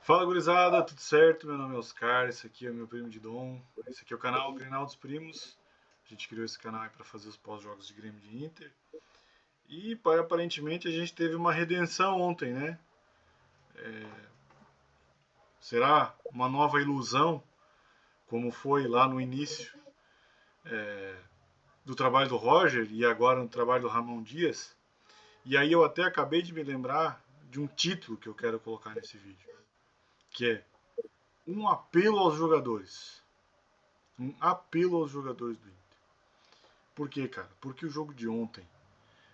Fala gurizada, tudo certo? Meu nome é Oscar, esse aqui é meu primo de Dom. Esse aqui é o canal Grenal dos Primos. A gente criou esse canal aí para fazer os pós-jogos de Grêmio de Inter. E aparentemente a gente teve uma redenção ontem, né? Será uma nova ilusão, como foi lá no início do trabalho do Roger e agora no trabalho do Ramon Dias? E aí eu até acabei de me lembrar de um título que eu quero colocar nesse vídeo, que é um apelo aos jogadores. Um apelo aos jogadores do Inter. Por quê, cara? Porque o jogo de ontem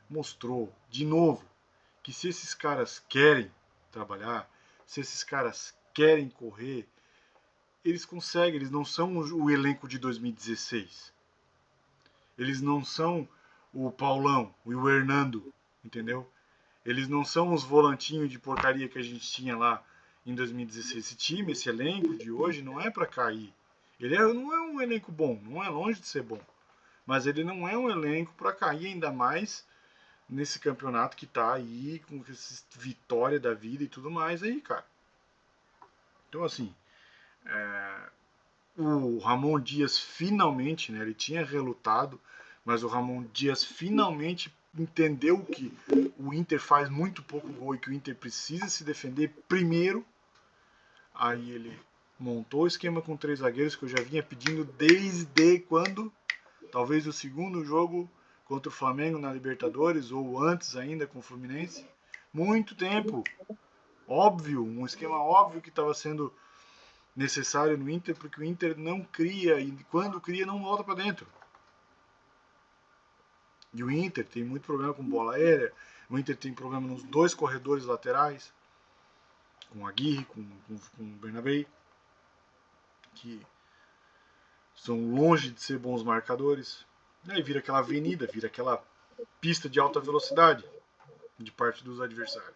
mostrou, de novo, que se esses caras querem trabalhar, se esses caras querem correr, eles conseguem, eles não são o elenco de 2016. Eles não são o Paulão, o Hernando, entendeu? Eles não são os volantinhos de porcaria que a gente tinha lá em 2016. Esse time, esse elenco de hoje não é para cair. Não é um elenco bom, não é longe de ser bom. Mas ele não é um elenco para cair, ainda mais nesse campeonato que tá aí, com essa vitória da vida e tudo mais aí, cara. Então, assim, o Ramon Dias finalmente, né, ele tinha relutado, mas o Ramon Dias finalmente entendeu que o Inter faz muito pouco gol e que o Inter precisa se defender primeiro. Aí ele montou o esquema com três zagueiros que eu já vinha pedindo desde quando? Talvez o segundo jogo contra o Flamengo na Libertadores, ou antes ainda com o Fluminense. Muito tempo. Óbvio, um esquema óbvio que estava sendo necessário no Inter, porque o Inter não cria, e quando cria não volta para dentro. E o Inter tem muito problema com bola aérea, o Inter tem problema nos dois corredores laterais, com a Aguirre, com o Bernabé, que são longe de ser bons marcadores. E aí vira aquela avenida, vira aquela pista de alta velocidade de parte dos adversários.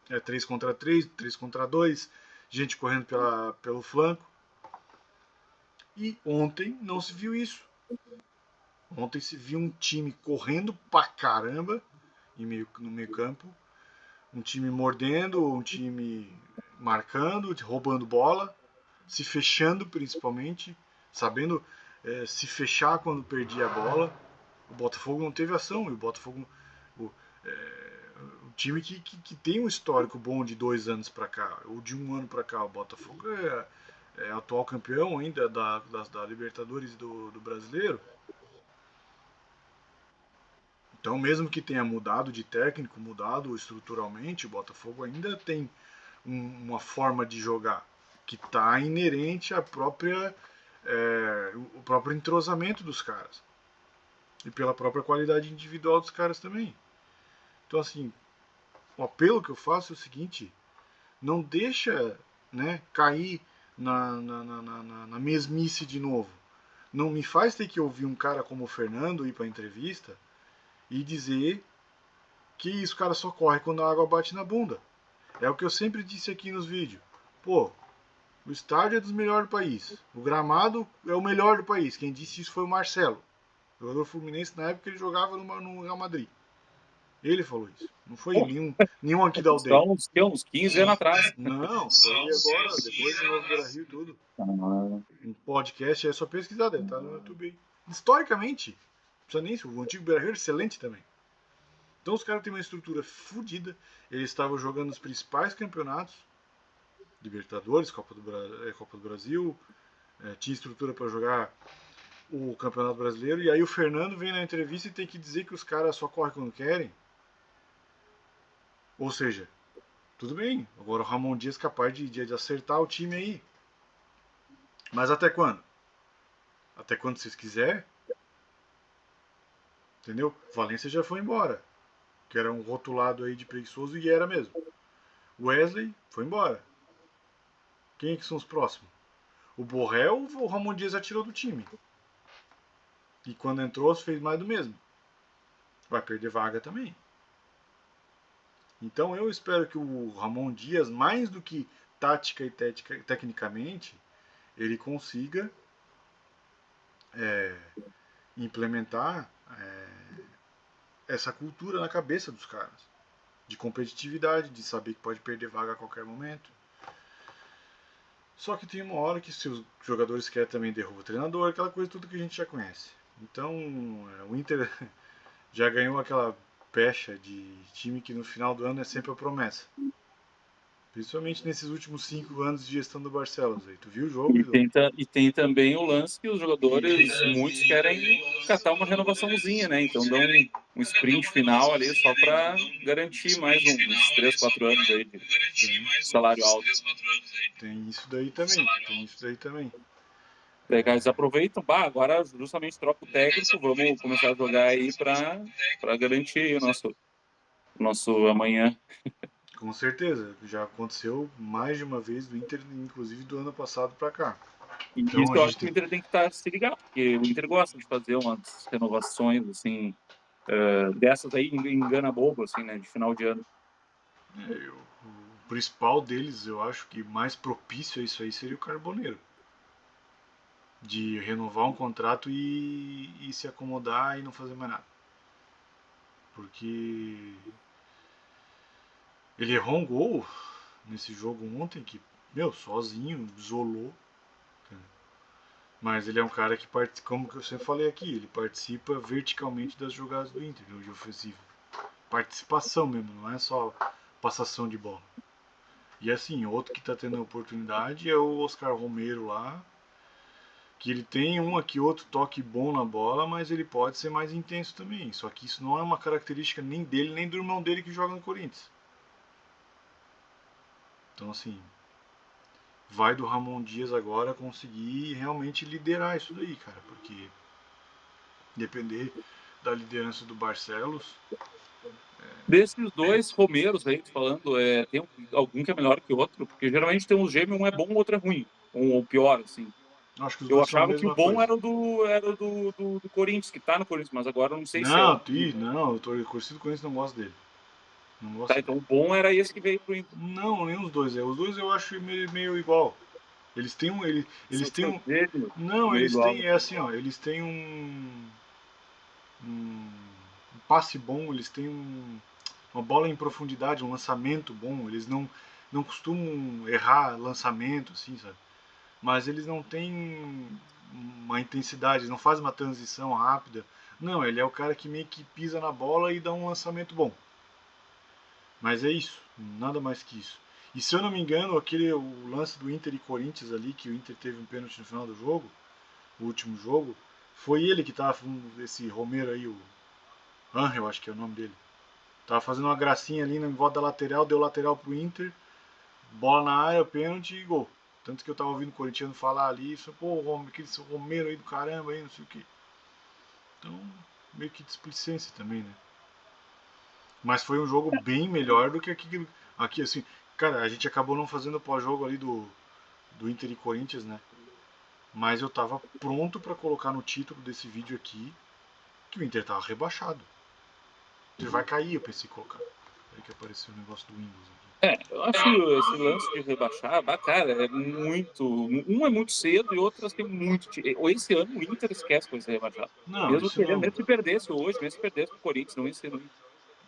É 3 contra 3, 3 contra 2, gente correndo pelo flanco. E ontem não se viu isso. Ontem se viu um time correndo pra caramba no meio campo, um time mordendo, um time marcando, roubando bola, se fechando principalmente, sabendo se fechar quando perdia a bola. O Botafogo não teve ação, e o Botafogo, o, o time que tem um histórico bom de 2 anos para cá, ou de um ano para cá. O Botafogo é atual campeão ainda da Libertadores e do Brasileiro. Então, mesmo que tenha mudado de técnico, mudado estruturalmente, o Botafogo ainda tem uma forma de jogar que está inerente o próprio entrosamento dos caras e pela própria qualidade individual dos caras também. Então, assim, o apelo que eu faço é o seguinte: não deixa, né, cair na mesmice de novo. Não me faz ter que ouvir um cara como o Fernando ir para entrevista e dizer que os caras só correm quando a água bate na bunda. É o que eu sempre disse aqui nos vídeos. Pô, o estádio é dos melhores do país. O gramado é o melhor do país. Quem disse isso foi o Marcelo, jogador fluminense na época que ele jogava no Real Madrid. Ele falou isso. Não foi Pô, nenhum aqui da aldeia. são uns 15 anos atrás. Não, foi agora, depois do Novo Beira Rio e tudo. Ah, Um podcast é só pesquisar, deve estar no YouTube aí. Historicamente, não precisa nem o antigo Beira Rio era excelente também. Então os caras têm uma estrutura fodida. Eles estavam jogando os principais campeonatos, Libertadores, Copa do Brasil, tinha estrutura para jogar o Campeonato Brasileiro. E aí o Fernando vem na entrevista e tem que dizer que os caras só correm quando querem. Ou seja, tudo bem, agora o Ramon Dias é capaz de acertar o time aí. Mas até quando? Até quando vocês quiserem? Entendeu? Valência já foi embora, que era um rotulado aí de preguiçoso e era mesmo. Wesley foi embora. Quem é que são os próximos? O Borrell, o Ramon Dias atirou do time. E quando entrou, fez mais do mesmo. Vai perder vaga também. Então eu espero que o Ramon Dias, mais do que tática e tecnicamente, ele consiga implementar essa cultura na cabeça dos caras. de competitividade, de saber que pode perder vaga a qualquer momento. Só que tem uma hora que se os jogadores querem também derrubar o treinador, aquela coisa tudo que a gente já conhece. Então, o Inter já ganhou aquela pecha de time que no final do ano é sempre a promessa. Principalmente nesses últimos 5 anos de gestão do Barcelos. Aí. Tu viu o jogo, Vidal? E tem também o lance que os jogadores, muitos querem catar uma renovaçãozinha, né? Então dão um sprint final ali só para garantir mais uns 3, 4 anos aí de salário alto. Tem isso daí também. Daí eles aproveitam, agora justamente troca o técnico, vamos começar a jogar aí para garantir aí o nosso amanhã. Com certeza, já aconteceu mais de uma vez do Inter, inclusive do ano passado para cá. E Então, isso eu acho que o Inter tem que se ligar, porque o Inter gosta de fazer umas renovações, assim, dessas aí, engana bobo, assim, né, de final de ano. O principal deles, eu acho que mais propício a isso aí seria o Carboneiro. De renovar um contrato e se acomodar e não fazer mais nada. Porque ele errou um gol nesse jogo ontem que, sozinho, isolou. Mas ele é um cara que, como eu sempre falei aqui, ele participa verticalmente das jogadas do Inter, de ofensivo. Participação mesmo, não é só passação de bola. E assim, outro que está tendo a oportunidade é o Oscar Romero lá, que ele tem um aqui outro toque bom na bola, mas ele pode ser mais intenso também. Só que isso não é uma característica nem dele, nem do irmão dele que joga no Corinthians. Então assim, vai do Ramon Dias agora conseguir realmente liderar isso daí, cara, porque depender da liderança do Barcelos. Desses dois Romeiros aí, falando, tem algum que é melhor que o outro? Porque geralmente tem um gêmeo, um é bom, o outro é ruim. Ou pior, assim. Acho que os Eu dois são a achava que o mesma bom coisa. era do Corinthians, que tá no Corinthians, mas agora eu não sei se é Não, o. não, eu tô torcido com isso, não gosto dele. Não Tá, gosto então dele. o bom era esse que veio pro Inter. Não, nem os dois. Os dois eu acho meio igual. Eles têm um. Eles Seu têm um. gêmeo, Não, meio eles igual. têm. É assim, ó. Eles têm um passe bom, eles têm uma bola em profundidade, um lançamento bom. Eles não costumam errar lançamento, assim, sabe? Mas eles não têm uma intensidade, eles não fazem uma transição rápida. Não, ele é o cara que meio que pisa na bola e dá um lançamento bom. Mas é isso, nada mais que isso. E se eu não me engano, o lance do Inter e Corinthians ali, que o Inter teve um pênalti no final do jogo, o último jogo, foi ele que tava, esse Romero aí, o Angel, acho que é o nome dele. Tava fazendo uma gracinha ali em volta da lateral, deu lateral pro Inter, bola na área, pênalti e gol. Tanto que eu tava ouvindo o corintiano falar ali, pô, aquele Romero aí do caramba aí, não sei o que. Então, meio que displicência também, né? Mas foi um jogo bem melhor do que aqui assim. Cara, a gente acabou não fazendo o pós-jogo ali do Inter e Corinthians, né? Mas eu tava pronto para colocar no título desse vídeo aqui que o Inter tava rebaixado. O Inter vai cair, eu pensei em colocar. Aí que apareceu o negócio do Windows aqui. Eu acho esse lance de rebaixar, cara, é muito. Um é muito cedo e outro tem muito. Esse ano o Inter esquece coisa de rebaixar. Não, Mesmo isso querendo, não. mesmo se perdesse hoje, mesmo se perdesse pro Corinthians, não ia ser no Inter.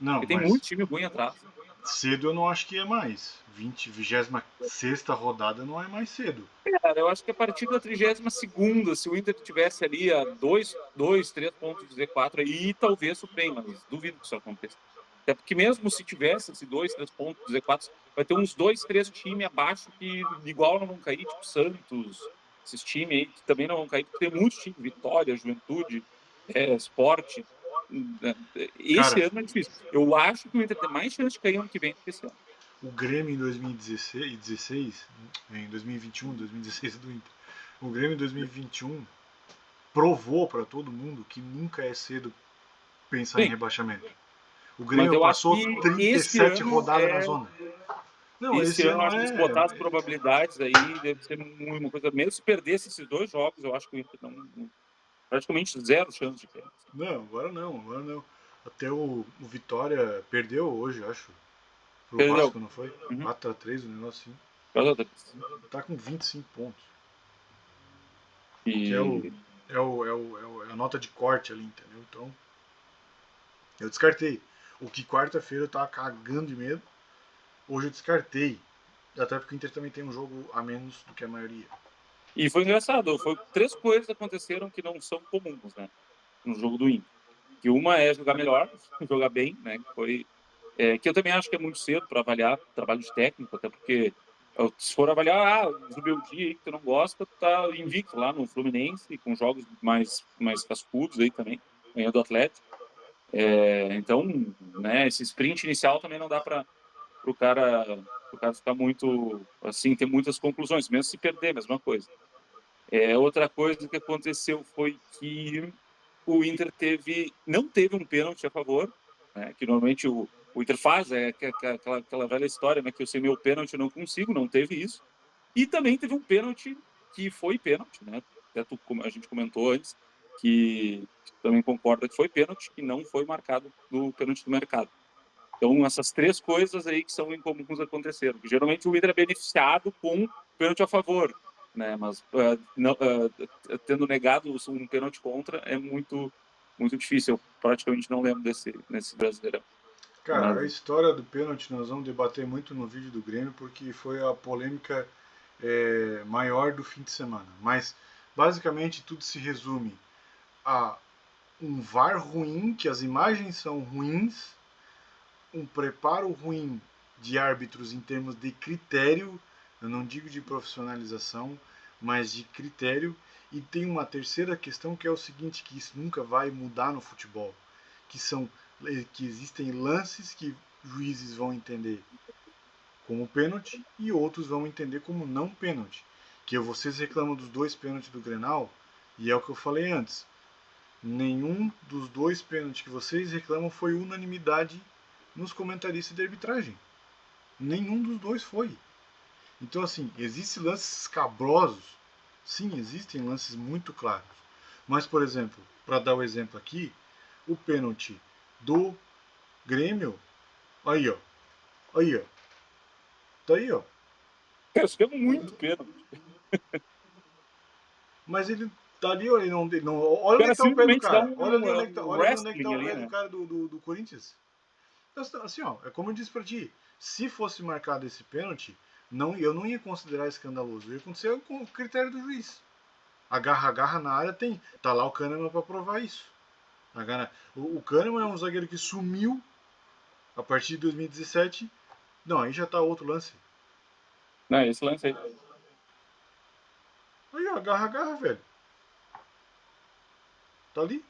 Não, Porque tem mas muito time ruim atrás. cedo eu não acho que é mais. 26ª rodada não é mais cedo. Cara, eu acho que a partir da 32ª, se o Inter tivesse ali a 3 pontos do Z4 aí, talvez surpreenda, mas duvido que isso aconteça. Até porque mesmo se tivesse esses 3 pontos do Z4, vai ter uns 3 times abaixo que igual não vão cair, tipo Santos, esses times aí que também não vão cair, porque tem muitos times, Vitória, Juventude, Sport. Esse Cara, ano é difícil. Eu acho que o Inter tem mais chance de cair ano que vem do que esse ano. o Grêmio em 2016, em 2021, 2016 do Inter. O Grêmio em 2021 provou para todo mundo que nunca é cedo pensar em Bem, rebaixamento. O mas Grêmio eu acho passou que esse 37 ano rodadas na zona. Não, Esse esse ano, eu ano acho que se botar as é. probabilidades aí, deve ser uma coisa. Mesmo se perdesse esses 2 jogos, eu acho que o Inter não. Praticamente zero chance de perder. Não, agora não, agora não. Até o Vitória perdeu hoje, acho. Pro Perdeu. Vasco, não foi? Uhum. 4x3, o negócio assim. Tá com 25 pontos. Que E. é a nota de corte ali, entendeu? Então, eu descartei. O que quarta-feira eu tava cagando de medo. Hoje eu descartei. Até porque o Inter também tem um jogo a menos do que a maioria. E foi engraçado, foi 3 coisas que aconteceram que não são comuns, né? No jogo do Inter. Que uma é jogar melhor, jogar bem, né? Que eu também acho que é muito cedo para avaliar trabalho de técnico, até porque se for avaliar, os rebeldia aí que tu não gosta, tu tá invicto lá no Fluminense, com jogos mais cascudos aí também, ganhando do Atlético. Então, né, esse sprint inicial também não dá para o cara ficar muito, assim, ter muitas conclusões, mesmo se perder, mesma coisa. Outra coisa que aconteceu foi que o Inter não teve um pênalti a favor, né, que normalmente o Inter faz, aquela velha história, né, que eu sei meu pênalti, eu não consigo, não teve isso. E também teve um pênalti que foi pênalti, né? Até como a gente comentou antes, que também concorda que foi pênalti, que não foi marcado no pênalti do mercado. Então, essas 3 coisas aí que são incomuns aconteceram. Geralmente o Inter é beneficiado com pênalti a favor, né? Mas tendo negado um pênalti contra é muito difícil. Eu praticamente não lembro nesse Brasileirão. Cara, Mas, a história do pênalti nós vamos debater muito no vídeo do Grêmio, porque foi a polêmica maior do fim de semana. Mas, basicamente, tudo se resume a um VAR ruim, que as imagens são ruins, um preparo ruim de árbitros em termos de critério, eu não digo de profissionalização, mas de critério. E tem uma terceira questão que é o seguinte, que isso nunca vai mudar no futebol, que existem lances que juízes vão entender como pênalti e outros vão entender como não pênalti. Que vocês reclamam dos 2 pênaltis do Grenal, e é o que eu falei antes. Nenhum dos 2 pênaltis que vocês reclamam foi unanimidade nos comentaristas de arbitragem. Nenhum dos 2 foi. Então, assim, existem lances escabrosos. Sim, existem lances muito claros. Mas, por exemplo, para dar o exemplo aqui, o pênalti do Grêmio, aí ó, aí ó, tá aí ó. isso é muito pênalti. Mas ele tá ali, olha, não, olha O onde é cara que tá o pé do simplesmente dá cara. Olha ali onde é que tá, um olha ali onde é que tá wrestling o ali, pé do né? cara do Corinthians. Assim, ó, é como eu disse pra ti, se fosse marcado esse pênalti, eu não ia considerar escandaloso, ia acontecer com o critério do juiz. Agarra na área tem, tá lá o Kahneman pra provar isso. O Kahneman é um zagueiro que sumiu a partir de 2017. Não, aí já tá outro lance. Não, esse lance aí. Aí, ó, agarra, velho. Tá ali.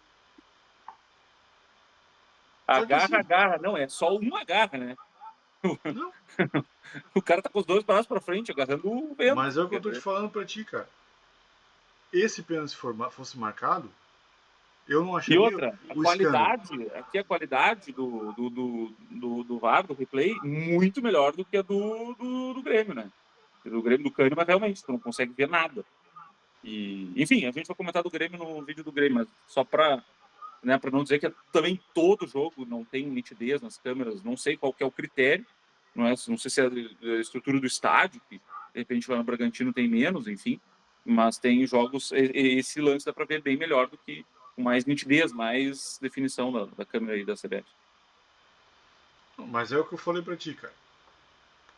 Só que assim, Agarra. Não, é só uma agarra, né? não. O cara tá com os 2 braços pra frente, agarrando o vento. Mas é o que eu tô te falando pra ti, cara. Esse pênalti fosse marcado, eu não E acharia outra, o escândalo. a qualidade do VAR, do replay, muito melhor do que a do Grêmio, né? Do Grêmio do Kahneman, realmente, tu não consegue ver nada. E, enfim, a gente vai comentar do Grêmio no vídeo do Grêmio, mas só para, né, para não dizer que também todo jogo não tem nitidez nas câmeras, não sei qual que é o critério, não sei se é a estrutura do estádio, que de repente lá no Bragantino tem menos, enfim, mas tem jogos, esse lance dá para ver bem melhor do que com mais nitidez, mais definição da câmera aí da CBF. Mas é o que eu falei pra ti, cara.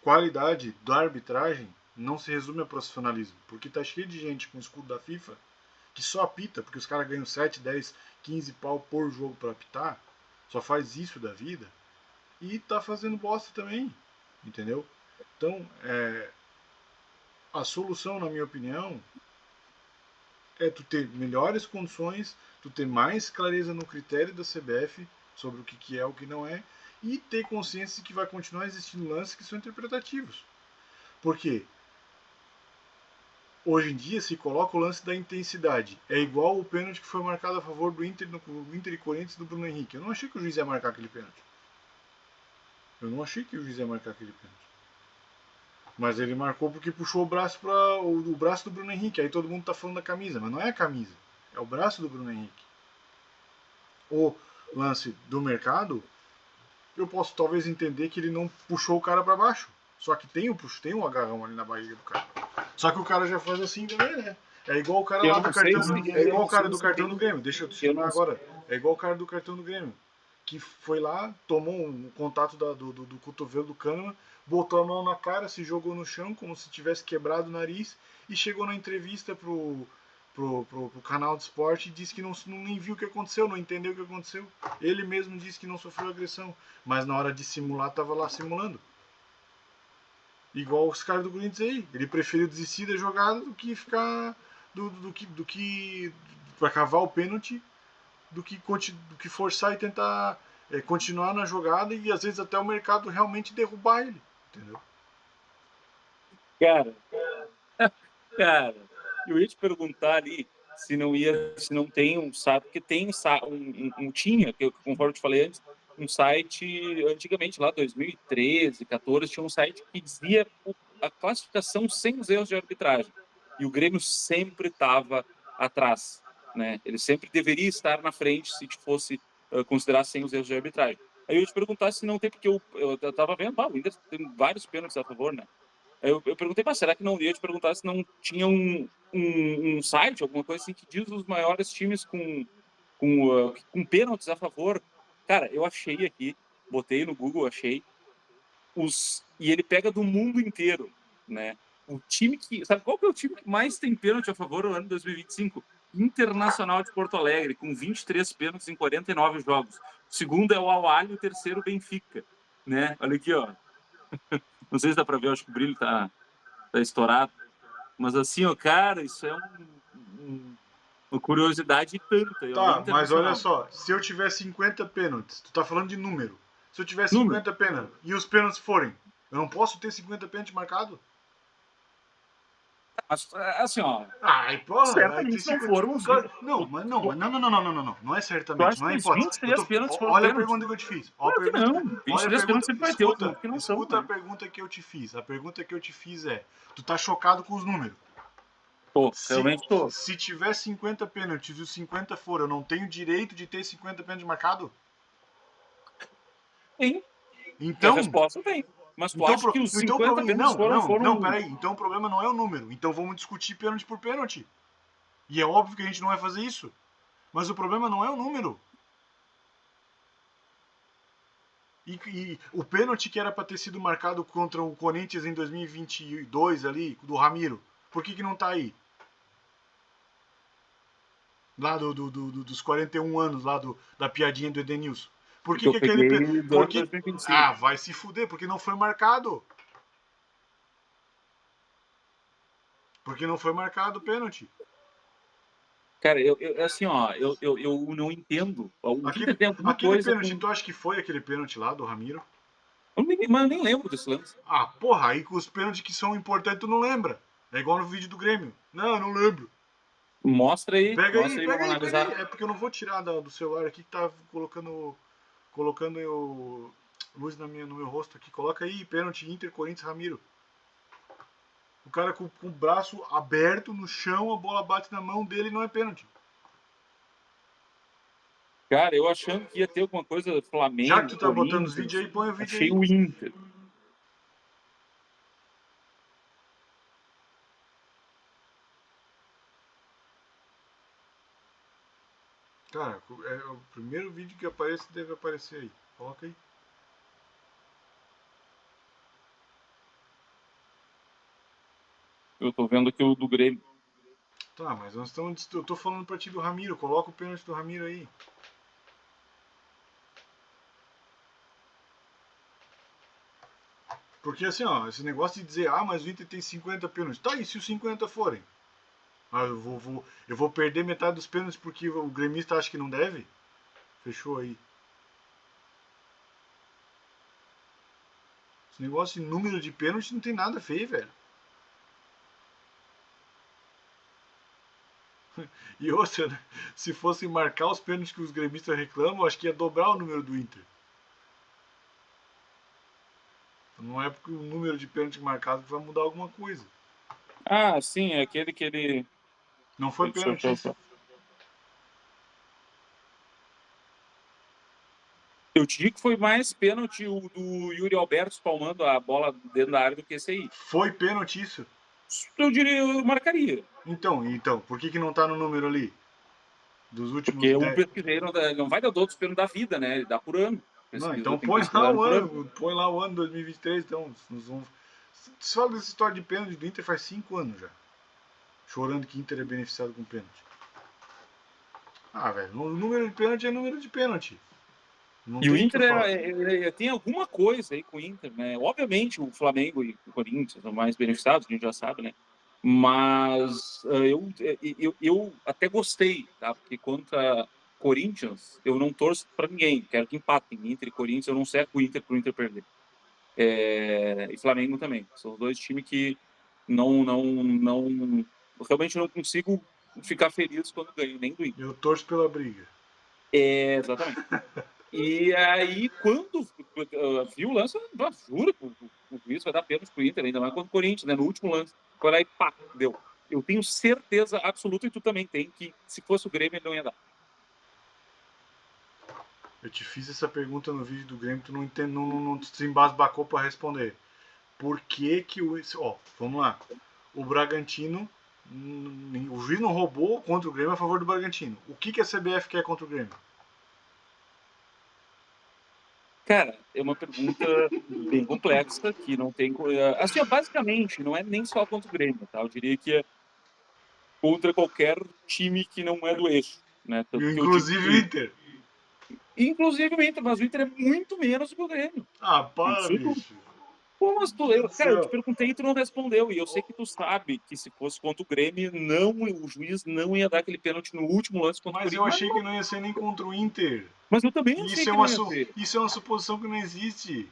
Qualidade da arbitragem não se resume a profissionalismo. Porque tá cheio de gente com o escudo da FIFA que só apita, porque os caras ganham 7, 10, 15 pau por jogo para apitar, só faz isso da vida, e tá fazendo bosta também, entendeu? Então, a solução, na minha opinião, é tu ter melhores condições, tu ter mais clareza no critério da CBF sobre o que é, o que não é, e ter consciência de que vai continuar existindo lances que são interpretativos. Por quê? Hoje em dia se coloca o lance da intensidade. É igual o pênalti que foi marcado a favor do Inter, no Inter e Corinthians do Bruno Henrique. Eu não achei que o juiz ia marcar aquele pênalti. Eu não achei que o juiz ia marcar aquele pênalti. Mas ele marcou porque puxou o braço para o braço do Bruno Henrique. Aí todo mundo tá falando da camisa, mas não é a camisa. É o braço do Bruno Henrique. O lance do mercado, eu posso talvez entender que ele não puxou o cara para baixo. Só que tem um agarrão ali na barriga do cara. Só que o cara já faz assim também, né? É igual o cara Eu lá não do sei cartão. se, É igual o eu cara não do sei cartão do Grêmio. Deixa eu te eu explicar não agora. É igual o cara do cartão do Grêmio. que foi lá, tomou um contato do cotovelo do Kahneman, botou a mão na cara, se jogou no chão como se tivesse quebrado o nariz e chegou na entrevista pro canal de esporte e disse que não nem viu o que aconteceu, não entendeu o que aconteceu. Ele mesmo disse que não sofreu agressão, mas na hora de simular tava lá simulando. Igual os caras do Corinthians aí, ele preferiu desistir da jogada do que ficar do que para cavar o pênalti, do que forçar e tentar continuar na jogada e às vezes até o mercado realmente derrubar ele, entendeu? Cara, eu ia te perguntar ali se não tem um site, porque tem tinha, que conforme eu te falei antes, um site, antigamente lá, 2013, 14, tinha um site que dizia a classificação sem os erros de arbitragem. E o Grêmio sempre estava atrás, né? Ele sempre deveria estar na frente se fosse considerar sem os erros de arbitragem. Aí eu ia te perguntar se não tem, porque eu estava vendo, o Inter tem vários pênaltis a favor, né? Eu perguntei, mas será que não ia te perguntar se não tinha um site, alguma coisa assim, que diz os maiores times com pênaltis a favor? Cara, eu achei aqui, botei no Google, achei, e ele pega do mundo inteiro, né? O time que. Sabe qual que é o time que mais tem pênalti a favor no ano 2025? Internacional de Porto Alegre, com 23 pênaltis em 49 jogos. O segundo é o Al-Ahly e o terceiro o Benfica, né? Olha aqui, ó. Não sei se dá para ver, acho que o brilho tá estourado. Mas assim, ó, cara, isso é uma curiosidade tanta. Tá, mas olha só, se eu tiver 50 pênaltis, tu tá falando de número. Se eu tiver 50 pênaltis e os pênaltis forem, eu não posso ter 50 pênaltis marcados? Mas, assim, ó. Ai, porra, certamente não foram os. Não, mas não. Não é certamente, não é hipótese. 23 pênaltis foram olha pênaltis. a pergunta que eu te fiz. Claro que não. 23 pênaltis sempre vai ter outro que não são. Escuta a pergunta que eu te fiz. A pergunta que eu te fiz é: tu tá chocado com os números? Tô, realmente tô. Se tiver 50 pênaltis e os 50 foram, eu não tenho direito de ter 50 pênaltis marcados? Sim. Então. A resposta tem. Mas tu então, acha que os 50 pênaltis foram... Não, peraí. Então o problema não é o número. Então vamos discutir pênalti por pênalti. E é óbvio que a gente não vai fazer isso. Mas o problema não é o número. E o pênalti que era para ter sido marcado contra o Corinthians em 2022 ali, do Ramiro, por que não tá aí? Lá dos 41 anos, lá da piadinha do Edenilson. Por que aquele... Ah, vai se fuder, porque não foi marcado. Porque não foi marcado o pênalti. Cara, assim, ó, eu não entendo. Aquele pênalti, tu acha que foi aquele pênalti lá do Ramiro? Mas eu nem lembro desse lance. Ah, porra, aí com os pênaltis que são importantes tu não lembra. É igual no vídeo do Grêmio. Não, eu não lembro. Mostra aí. Pega aí, pega aí. É porque eu não vou tirar do celular aqui que tá colocando luz no meu rosto aqui. Coloca aí, pênalti Inter, Corinthians, Ramiro. O cara com o braço aberto no chão, a bola bate na mão dele e não é pênalti. Cara, eu achando que ia ter alguma coisa do Flamengo. Já que tu tá botando os vídeos aí, põe o vídeo aí. Achei o Inter. Cara, é o primeiro vídeo que aparece deve aparecer aí. Coloca aí. Eu tô vendo aqui o do Grêmio. Tá, mas eu tô falando pra ti do Ramiro. Coloca o pênalti do Ramiro aí. Porque assim, ó, esse negócio de dizer, mas o Inter tem 50 pênaltis. Tá, e se os 50 forem? Ah, eu vou perder metade dos pênaltis porque o gremista acha que não deve? Fechou aí. Esse negócio de número de pênaltis não tem nada feio, velho. E outra, né? Se fossem marcar os pênaltis que os gremistas reclamam, acho que ia dobrar o número do Inter. Não é porque o número de pênaltis marcados que vai mudar alguma coisa. Ah, sim, é aquele que ele... Não foi pênalti. Eu te digo que foi mais pênalti o do Yuri Alberto espalmando a bola dentro da área do que esse aí. Foi pênalti isso? Eu diria, eu marcaria. Então, por que não tá no número ali? Dos últimos Porque um 10. pesquiseiro não vai dar todos os pênaltis da vida, né? Ele dá por ano. Não, Pesquisa então tem põe lá pesquisado o por ano. ano, põe lá o ano 2023, então. Nós vamos... Você fala dessa história de pênalti do Inter faz 5 anos já. Chorando que o Inter é beneficiado com pênalti. Ah, velho, o número de pênalti é número de pênalti. Não E o tem o que Inter falar. tem alguma coisa aí com o Inter, né? Obviamente o Flamengo e o Corinthians são mais beneficiados, a gente já sabe, né? Mas eu até gostei, tá? Porque contra Corinthians eu não torço para ninguém, quero que empatem. Inter e Corinthians eu não seco o Inter pro Inter perder. E Flamengo também. São os dois times que não realmente não consigo ficar feliz quando ganho, nem do Inter. Eu torço pela briga. Exatamente. E aí, quando viu o lance, eu juro que o juiz vai dar pênalti pro Inter, ainda mais contra o Corinthians, né? No último lance. Foi lá e pá, deu. Eu tenho certeza absoluta, e tu também tem, que se fosse o Grêmio, ele não ia dar. Eu te fiz essa pergunta no vídeo do Grêmio, tu não se embasbacou para responder. Por que que o... Ó, vamos lá. O Bragantino, o juiz não roubou contra o Grêmio a favor do Bragantino. O que que a CBF quer contra o Grêmio? Cara, é uma pergunta bem complexa, que não tem... Assim, basicamente, não é nem só contra o Grêmio, tá? Eu diria que é contra qualquer time que não é do eixo, né? Tanto que eu digo Inclusive o que... Inter. Inclusive o Inter, mas o Inter é muito menos do que o Grêmio. Ah, para, Absurdo. bicho. Pô, mas Meu Deus do cara, eu te céu. perguntei e tu não respondeu. E eu sei que tu sabe que se fosse contra o Grêmio, não, o juiz não ia dar aquele pênalti no último lance contra o Mas eu Corinthians. achei que não ia ser nem contra o Inter. Mas eu também E achei que não ia ser. isso é uma suposição que não existe.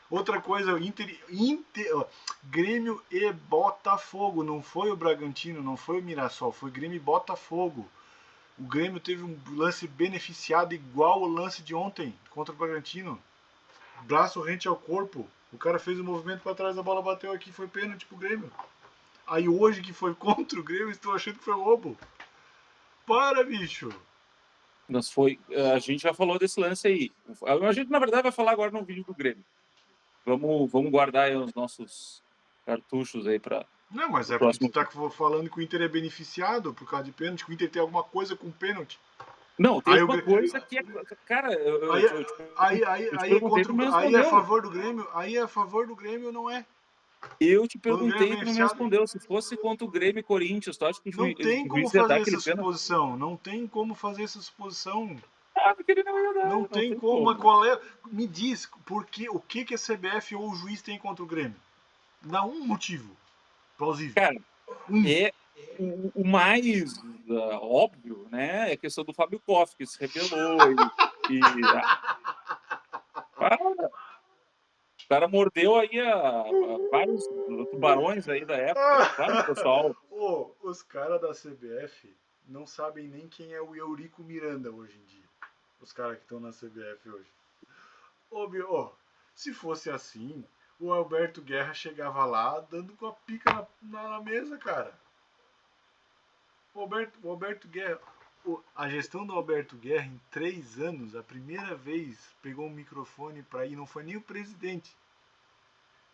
Outra coisa, Grêmio e Botafogo. Não foi o Bragantino, não foi o Mirassol, foi Grêmio e Botafogo. O Grêmio teve um lance beneficiado igual o lance de ontem contra o Bragantino. Braço rente ao corpo. O cara fez o movimento para trás, a bola bateu aqui, foi pênalti pro Grêmio. Aí hoje que foi contra o Grêmio, estou achando que foi roubo. Para, bicho. Mas foi. A gente já falou desse lance aí. A gente, na verdade, vai falar agora no vídeo do Grêmio. Vamos guardar aí os nossos cartuchos aí para Não, mas o é porque tu próximo. tá falando que o Inter é beneficiado por causa de pênalti, que o Inter tem alguma coisa com pênalti. Não, tem Aí, o, alguma coisa que é. Cara, aí, eu te é perguntei e tu não me aí é a respondeu. favor do Grêmio, aí é a favor do Grêmio, não é? Eu te Quando o Grêmio é perguntei e tu não me beneficiado, respondeu. Se fosse contra o Grêmio e Corinthians, tu acha que o não tem o como juiz ia dar fazer aquele essa pênalti? suposição. Não tem como fazer essa suposição. Ah, porque ele não ia Não dar, não tem tem como. Mas como. qual é? Me diz o que a CBF ou o juiz tem contra o Grêmio? Dá um motivo plausível. Cara, Um. é o mais óbvio, né? É a questão do Fábio Koff, que se rebelou o cara mordeu aí vários tubarões aí da época. Claro que o pessoal. Oh, os caras da CBF não sabem nem quem é o Eurico Miranda hoje em dia. Os caras que estão na CBF hoje. Ô, oh, se fosse assim, o Alberto Guerra chegava lá dando com a pica na mesa, cara. O Alberto Guerra. A gestão do Alberto Guerra, em 3 anos, a primeira vez pegou um microfone para ir, não foi nem o presidente.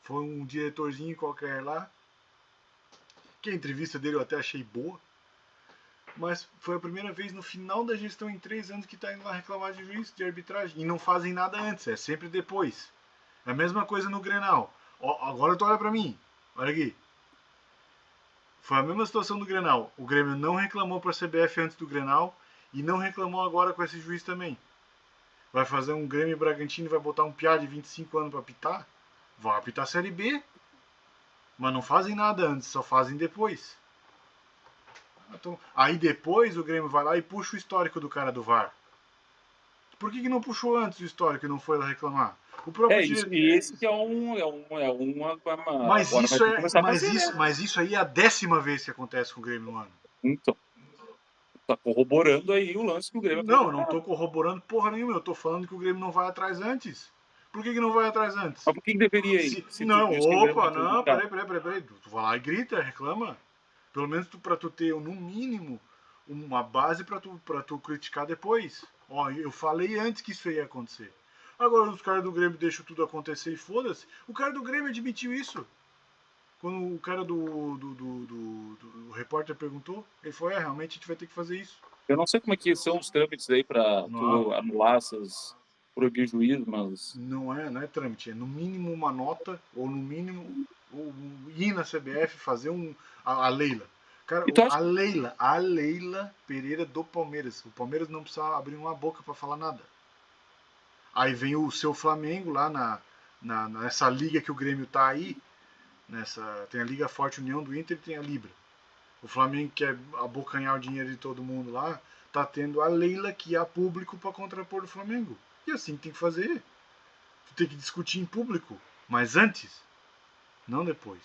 Foi um diretorzinho qualquer lá. Que a entrevista dele eu até achei boa. Mas foi a primeira vez no final da gestão em 3 anos que está indo lá reclamar de juiz, de arbitragem. E não fazem nada antes, é sempre depois. É a mesma coisa no Grenal. Ó, agora tu olha pra mim. Olha aqui. Foi a mesma situação do Grenal. O Grêmio não reclamou pra CBF antes do Grenal e não reclamou agora com esse juiz também. Vai fazer um Grêmio e Bragantino e vai botar um piá de 25 anos pra apitar? Vai apitar a Série B. Mas não fazem nada antes, só fazem depois. Então, aí depois o Grêmio vai lá e puxa o histórico do cara do VAR. Por que não puxou antes o histórico e não foi lá reclamar? O próprio Isso, diretor. e esse que agora vai ter que começar a fazer, né? Mas isso aí é a 10ª vez que acontece com o Grêmio no ano. Então, tá corroborando aí o lance que o Grêmio Não, não apresentou. tô corroborando porra nenhuma, eu tô falando que o Grêmio não vai atrás antes. Por que não vai atrás antes? Mas por que deveria ir? Se tu Não, diz que o Grêmio opa, tá não, prejudicado? peraí. Tu vai lá e grita, reclama. Pelo menos pra tu ter, no mínimo, uma base pra tu criticar depois. Ó, eu falei antes que isso ia acontecer. Agora os caras do Grêmio deixam tudo acontecer e foda-se. O cara do Grêmio admitiu isso. Quando o cara do repórter perguntou, ele falou, realmente a gente vai ter que fazer isso. Eu não sei como é que são os trâmites aí para tu anular essas proibir juiz, mas... Não é trâmite, é no mínimo uma nota, ou no mínimo ir na CBF fazer a Leila. Cara, a Leila Pereira do Palmeiras. O Palmeiras não precisa abrir uma boca para falar nada. Aí vem o seu Flamengo lá nessa liga que o Grêmio tá aí. Tem a Liga Forte União do Inter e tem a Libra. O Flamengo quer abocanhar o dinheiro de todo mundo lá. Tá tendo a Leila que há público para contrapor o Flamengo. E assim tem que fazer. Tu tem que discutir em público. Mas antes, não depois.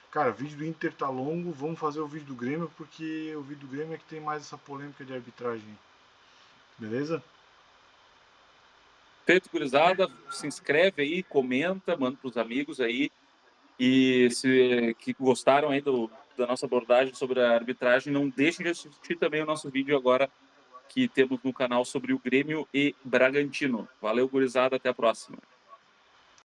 Cara, o vídeo do Inter tá longo, vamos fazer o vídeo do Grêmio, porque o vídeo do Grêmio é que tem mais essa polêmica de arbitragem. Beleza? Feito, gurizada, se inscreve aí, comenta, manda pros amigos aí. E se que gostaram aí da nossa abordagem sobre a arbitragem, não deixem de assistir também o nosso vídeo agora que temos no canal sobre o Grêmio e Bragantino. Valeu, gurizada, até a próxima.